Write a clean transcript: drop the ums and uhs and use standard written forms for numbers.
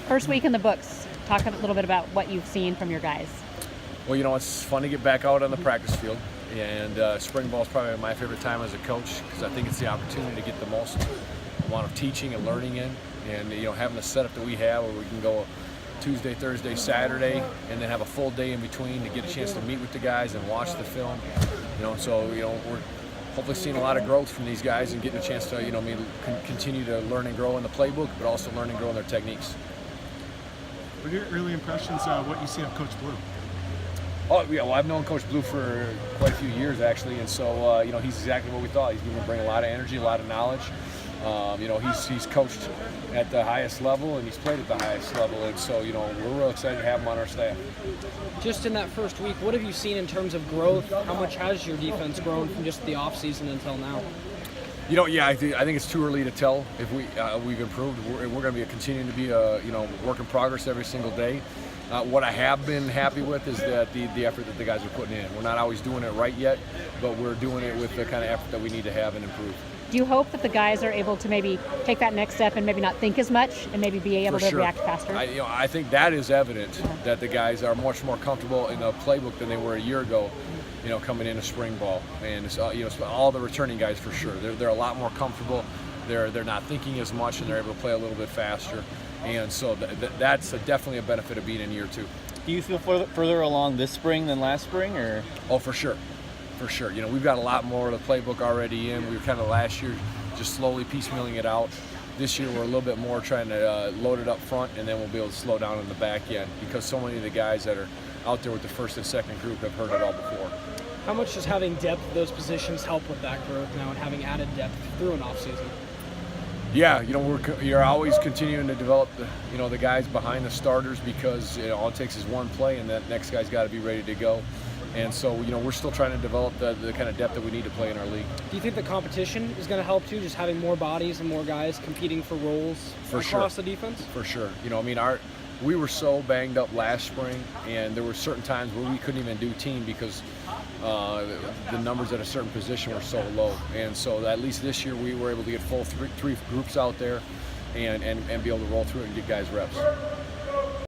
First week in the books. Talk a little bit about what you've seen from your guys. Well, it's fun to get back out on the practice field, and spring ball is probably my favorite time as a coach because I think it's the opportunity to get the most amount of teaching and learning in, and having the setup that we have where we can go Tuesday, Thursday, Saturday, and then have a full day in between to get a chance to meet with the guys and watch the film. So we're hopefully seeing a lot of growth from these guys and getting a chance to continue to learn and grow in the playbook, but also learn and grow in their techniques. What are your early impressions of what you see of Coach Blue? Oh yeah, well, I've known Coach Blue for quite a few years actually, and so he's exactly what we thought. He's going to bring a lot of energy, a lot of knowledge. He's coached at the highest level and he's played at the highest level, and so we're real excited to have him on our staff. Just in that first week, what have you seen in terms of growth? How much has your defense grown from just the off season until now? I think it's too early to tell if we've improved. We're going to be continuing to be a work in progress every single day. What I have been happy with is that the effort that the guys are putting in. We're not always doing it right yet, but we're doing it with the kind of effort that we need to have and improve. Do you hope that the guys are able to maybe take that next step and maybe not think as much and maybe be able to react faster? I think that is evident that the guys are much more comfortable in the playbook than they were a year ago, coming into spring ball. And it's, all the returning guys for sure. They're a lot more comfortable. They're not thinking as much, and they're able to play a little bit faster. And so that's definitely a benefit of being in year two. Do you feel further along this spring than last spring, or? Oh, for sure. For sure. We've got a lot more of the playbook already in. We were kind of last year just slowly piecemealing it out. This year we're a little bit more trying to load it up front, and then we'll be able to slow down in the back end because so many of the guys that are out there with the first and second group have heard it all before. How much does having depth at those positions help with that growth now and having added depth through an offseason? Yeah, you're always continuing to develop the guys behind the starters because all it takes is one play and that next guy's got to be ready to go. And so, we're still trying to develop the kind of depth that we need to play in our league. Do you think the competition is going to help too, just having more bodies and more guys competing for roles across the defense? For sure. We were so banged up last spring, and there were certain times where we couldn't even do team because the numbers at a certain position were so low. And so at least this year we were able to get full three groups out there and be able to roll through it and get guys reps.